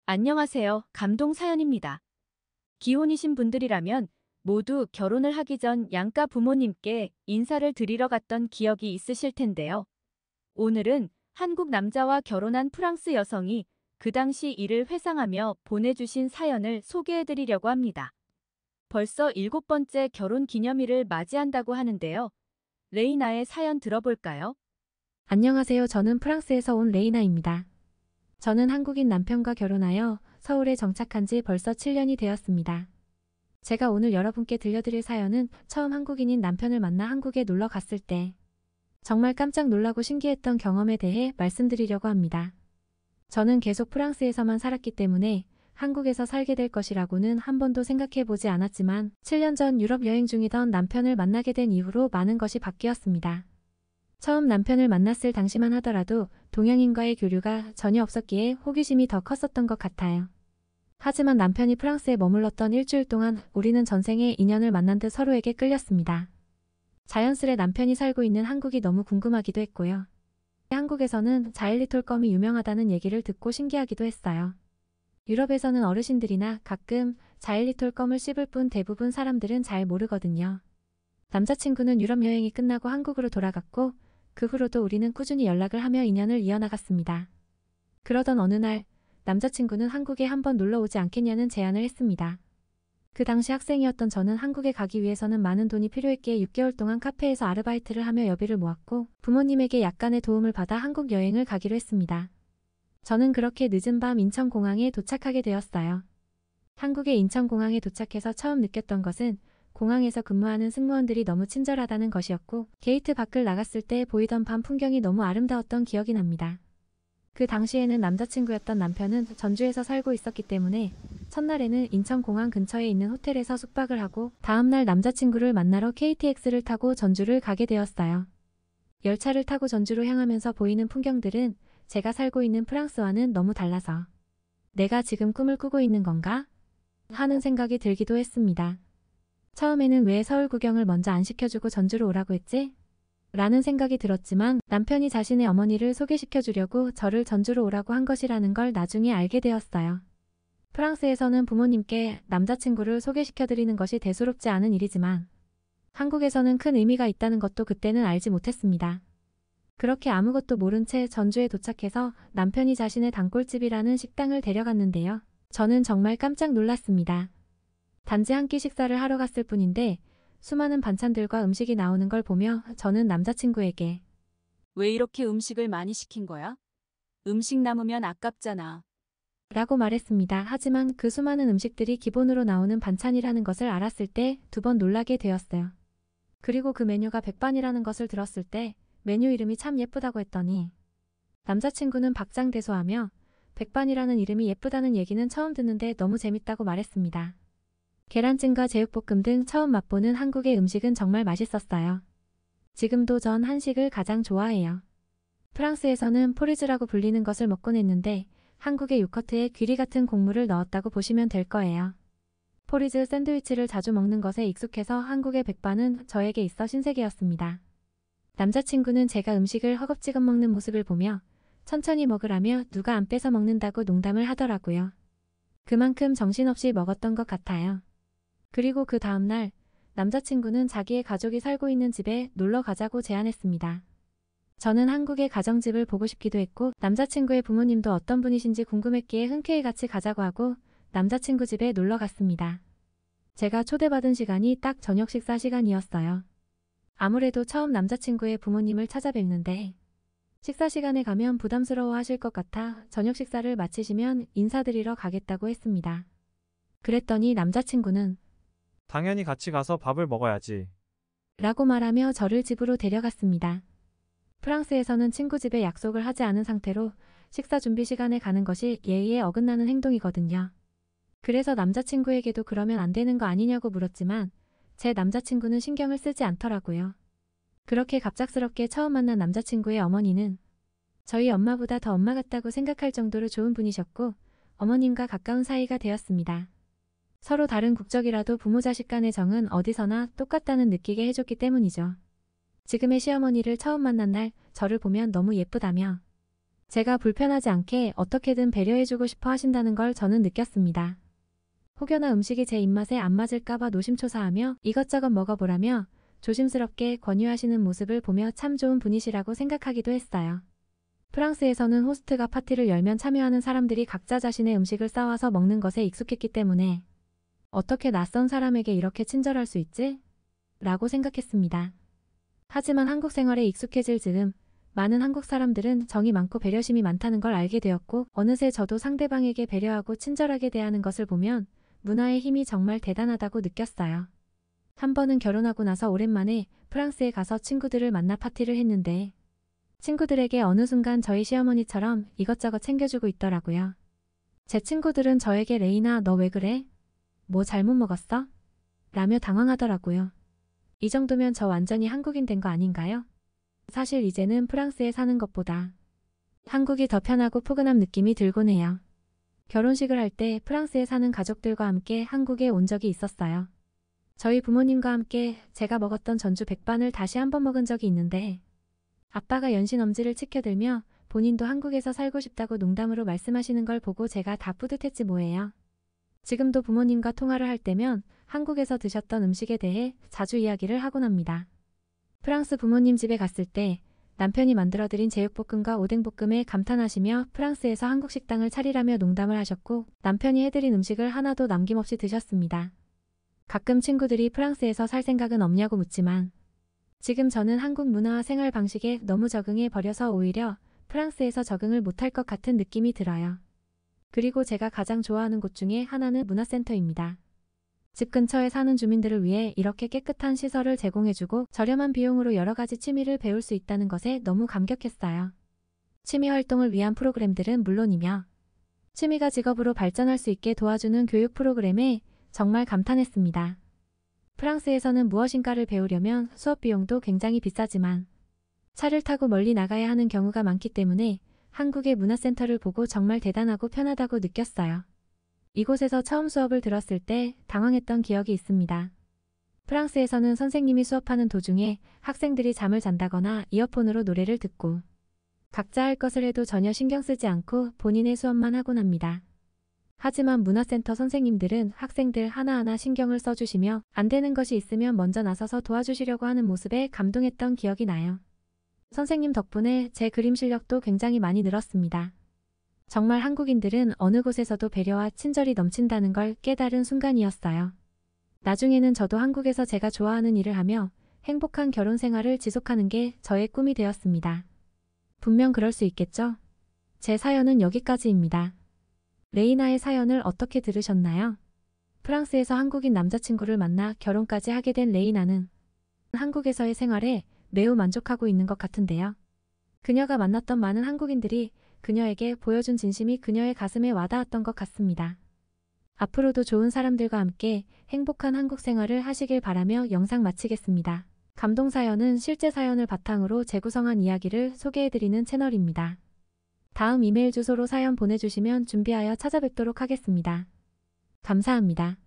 안녕하세요. 감동 사연입니다. 기혼이신 분들이라면 모두 결혼을 하기 전 양가 부모님께 인사를 드리러 갔던 기억이 있으실 텐데요. 오늘은 한국 남자와 결혼한 프랑스 여성이 그 당시 일을 회상하며 보내주신 사연을 소개해드리려고 합니다. 벌써 7번째 결혼 기념일을 맞이한다고 하는데요. 레이나의 사연 들어볼까요? 안녕하세요. 저는 프랑스에서 온 레이나입니다. 저는 한국인 남편과 결혼하여 서울에 정착한 지 벌써 7년이 되었습니다. 제가 오늘 여러분께 들려드릴 사연은 처음 한국인인 남편을 만나 한국에 놀러 갔을 때 정말 깜짝 놀라고 신기했던 경험에 대해 말씀드리려고 합니다. 저는 계속 프랑스에서만 살았기 때문에 한국에서 살게 될 것이라고는 한 번도 생각해 보지 않았지만 7년 전 유럽 여행 중이던 남편을 만나게 된 이후로 많은 것이 바뀌었습니다. 처음 남편을 만났을 당시만 하더라도 동양인과의 교류가 전혀 없었기에 호기심이 더 컸었던 것 같아요. 하지만 남편이 프랑스에 머물렀던 일주일 동안 우리는 전생에 인연을 만난 듯 서로에게 끌렸습니다. 자연스레 남편이 살고 있는 한국이 너무 궁금하기도 했고요. 한국에서는 자일리톨 껌이 유명하다는 얘기를 듣고 신기하기도 했어요. 유럽에서는 어르신들이나 가끔 자일리톨 껌을 씹을 뿐 대부분 사람들은 잘 모르거든요. 남자친구는 유럽 여행이 끝나고 한국으로 돌아갔고 그 후로도 우리는 꾸준히 연락을 하며 인연을 이어나갔습니다. 그러던 어느 날 남자친구는 한국에 한번 놀러 오지 않겠냐는 제안을 했습니다. 그 당시 학생이었던 저는 한국에 가기 위해서는 많은 돈이 필요했기에 6개월 동안 카페에서 아르바이트를 하며 여비를 모았고 부모님에게 약간의 도움을 받아 한국 여행을 가기로 했습니다. 저는 그렇게 늦은 밤 인천공항에 도착하게 되었어요. 한국의 인천공항에 도착해서 처음 느꼈던 것은 공항에서 근무하는 승무원들이 너무 친절하다는 것이었고 게이트 밖을 나갔을 때 보이던 밤 풍경이 너무 아름다웠던 기억이 납니다. 그 당시에는 남자친구였던 남편은 전주에서 살고 있었기 때문에 첫날에는 인천공항 근처에 있는 호텔에서 숙박을 하고 다음날 남자친구를 만나러 KTX를 타고 전주를 가게 되었어요. 열차를 타고 전주로 향하면서 보이는 풍경들은 제가 살고 있는 프랑스와는 너무 달라서 내가 지금 꿈을 꾸고 있는 건가? 하는 생각이 들기도 했습니다. 처음에는 왜 서울 구경을 먼저 안 시켜주고 전주로 오라고 했지? 라는 생각이 들었지만 남편이 자신의 어머니를 소개시켜주려고 저를 전주로 오라고 한 것이라는 걸 나중에 알게 되었어요. 프랑스에서는 부모님께 남자친구를 소개시켜드리는 것이 대수롭지 않은 일이지만 한국에서는 큰 의미가 있다는 것도 그때는 알지 못했습니다. 그렇게 아무것도 모른 채 전주에 도착해서 남편이 자신의 단골집이라는 식당을 데려갔는데요. 저는 정말 깜짝 놀랐습니다. 단지 한 끼 식사를 하러 갔을 뿐인데 수많은 반찬들과 음식이 나오는 걸 보며 저는 남자친구에게 왜 이렇게 음식을 많이 시킨 거야? 음식 남으면 아깝잖아. 라고 말했습니다. 하지만 그 수많은 음식들이 기본으로 나오는 반찬이라는 것을 알았을 때 두 번 놀라게 되었어요. 그리고 그 메뉴가 백반이라는 것을 들었을 때 메뉴 이름이 참 예쁘다고 했더니 남자친구는 박장대소하며 백반이라는 이름이 예쁘다는 얘기는 처음 듣는데 너무 재밌다고 말했습니다. 계란찜과 제육볶음 등 처음 맛보는 한국의 음식은 정말 맛있었어요. 지금도 전 한식을 가장 좋아해요. 프랑스에서는 포리즈라고 불리는 것을 먹곤 했는데 한국의 요커트에 귀리 같은 곡물을 넣었다고 보시면 될 거예요. 포리즈 샌드위치를 자주 먹는 것에 익숙해서 한국의 백반은 저에게 있어 신세계였습니다. 남자친구는 제가 음식을 허겁지겁 먹는 모습을 보며 천천히 먹으라며 누가 안 뺏어 먹는다고 농담을 하더라고요. 그만큼 정신없이 먹었던 것 같아요. 그리고 그 다음날 남자친구는 자기의 가족이 살고 있는 집에 놀러 가자고 제안했습니다. 저는 한국의 가정집을 보고 싶기도 했고 남자친구의 부모님도 어떤 분이신지 궁금했기에 흔쾌히 같이 가자고 하고 남자친구 집에 놀러 갔습니다. 제가 초대받은 시간이 딱 저녁 식사 시간이었어요. 아무래도 처음 남자친구의 부모님을 찾아뵙는데 식사 시간에 가면 부담스러워 하실 것 같아 저녁 식사를 마치시면 인사드리러 가겠다고 했습니다. 그랬더니 남자친구는 당연히 같이 가서 밥을 먹어야지. 라고 말하며 저를 집으로 데려갔습니다. 프랑스에서는 친구 집에 약속을 하지 않은 상태로 식사 준비 시간에 가는 것이 예의에 어긋나는 행동이거든요. 그래서 남자친구에게도 그러면 안 되는 거 아니냐고 물었지만 제 남자친구는 신경을 쓰지 않더라고요. 그렇게 갑작스럽게 처음 만난 남자친구의 어머니는 저희 엄마보다 더 엄마 같다고 생각할 정도로 좋은 분이셨고 어머님과 가까운 사이가 되었습니다. 서로 다른 국적이라도 부모 자식 간의 정은 어디서나 똑같다는 느끼게 해줬기 때문이죠. 지금의 시어머니를 처음 만난 날 저를 보면 너무 예쁘다며 제가 불편하지 않게 어떻게든 배려해주고 싶어 하신다는 걸 저는 느꼈습니다. 혹여나 음식이 제 입맛에 안 맞을까봐 노심초사하며 이것저것 먹어보라며 조심스럽게 권유하시는 모습을 보며 참 좋은 분이시라고 생각하기도 했어요. 프랑스에서는 호스트가 파티를 열면 참여하는 사람들이 각자 자신의 음식을 싸와서 먹는 것에 익숙했기 때문에 어떻게 낯선 사람에게 이렇게 친절할 수 있지? 라고 생각했습니다. 하지만 한국 생활에 익숙해질 즈음 많은 한국 사람들은 정이 많고 배려심이 많다는 걸 알게 되었고 어느새 저도 상대방에게 배려하고 친절하게 대하는 것을 보면 문화의 힘이 정말 대단하다고 느꼈어요. 한 번은 결혼하고 나서 오랜만에 프랑스에 가서 친구들을 만나 파티를 했는데 친구들에게 어느 순간 저희 시어머니처럼 이것저것 챙겨주고 있더라고요. 제 친구들은 저에게 레이나 너 왜 그래? 뭐 잘못 먹었어? 라며 당황하더라고요. 이 정도면 저 완전히 한국인 된 거 아닌가요? 사실 이제는 프랑스에 사는 것보다 한국이 더 편하고 포근한 느낌이 들곤 해요. 결혼식을 할 때 프랑스에 사는 가족들과 함께 한국에 온 적이 있었어요. 저희 부모님과 함께 제가 먹었던 전주 백반을 다시 한번 먹은 적이 있는데 아빠가 연신 엄지를 치켜들며 본인도 한국에서 살고 싶다고 농담으로 말씀하시는 걸 보고 제가 다 뿌듯했지 뭐예요. 지금도 부모님과 통화를 할 때면 한국에서 드셨던 음식에 대해 자주 이야기를 하곤 합니다. 프랑스 부모님 집에 갔을 때 남편이 만들어드린 제육볶음과 오뎅볶음에 감탄하시며 프랑스에서 한국 식당을 차리라며 농담을 하셨고 남편이 해드린 음식을 하나도 남김없이 드셨습니다. 가끔 친구들이 프랑스에서 살 생각은 없냐고 묻지만 지금 저는 한국 문화와 생활 방식에 너무 적응해 버려서 오히려 프랑스에서 적응을 못할 것 같은 느낌이 들어요. 그리고 제가 가장 좋아하는 곳 중에 하나는 문화센터입니다. 집 근처에 사는 주민들을 위해 이렇게 깨끗한 시설을 제공해주고 저렴한 비용으로 여러 가지 취미를 배울 수 있다는 것에 너무 감격했어요. 취미 활동을 위한 프로그램들은 물론이며 취미가 직업으로 발전할 수 있게 도와주는 교육 프로그램에 정말 감탄했습니다. 프랑스에서는 무엇인가를 배우려면 수업 비용도 굉장히 비싸지만 차를 타고 멀리 나가야 하는 경우가 많기 때문에 한국의 문화센터를 보고 정말 대단하고 편하다고 느꼈어요. 이곳에서 처음 수업을 들었을 때 당황했던 기억이 있습니다. 프랑스에서는 선생님이 수업하는 도중에 학생들이 잠을 잔다거나 이어폰으로 노래를 듣고 각자 할 것을 해도 전혀 신경 쓰지 않고 본인의 수업만 하곤 합니다. 하지만 문화센터 선생님들은 학생들 하나하나 신경을 써주시며 안 되는 것이 있으면 먼저 나서서 도와주시려고 하는 모습에 감동했던 기억이 나요. 선생님 덕분에 제 그림 실력도 굉장히 많이 늘었습니다. 정말 한국인들은 어느 곳에서도 배려와 친절이 넘친다는 걸 깨달은 순간이었어요. 나중에는 저도 한국에서 제가 좋아하는 일을 하며 행복한 결혼 생활을 지속하는 게 저의 꿈이 되었습니다. 분명 그럴 수 있겠죠? 제 사연은 여기까지입니다. 레이나의 사연을 어떻게 들으셨나요? 프랑스에서 한국인 남자친구를 만나 결혼까지 하게 된 레이나는 한국에서의 생활에 매우 만족하고 있는 것 같은데요. 그녀가 만났던 많은 한국인들이 그녀에게 보여준 진심이 그녀의 가슴에 와닿았던 것 같습니다. 앞으로도 좋은 사람들과 함께 행복한 한국 생활을 하시길 바라며 영상 마치겠습니다. 감동 사연은 실제 사연을 바탕으로 재구성한 이야기를 소개해드리는 채널입니다. 다음 이메일 주소로 사연 보내주시면 준비하여 찾아뵙도록 하겠습니다. 감사합니다.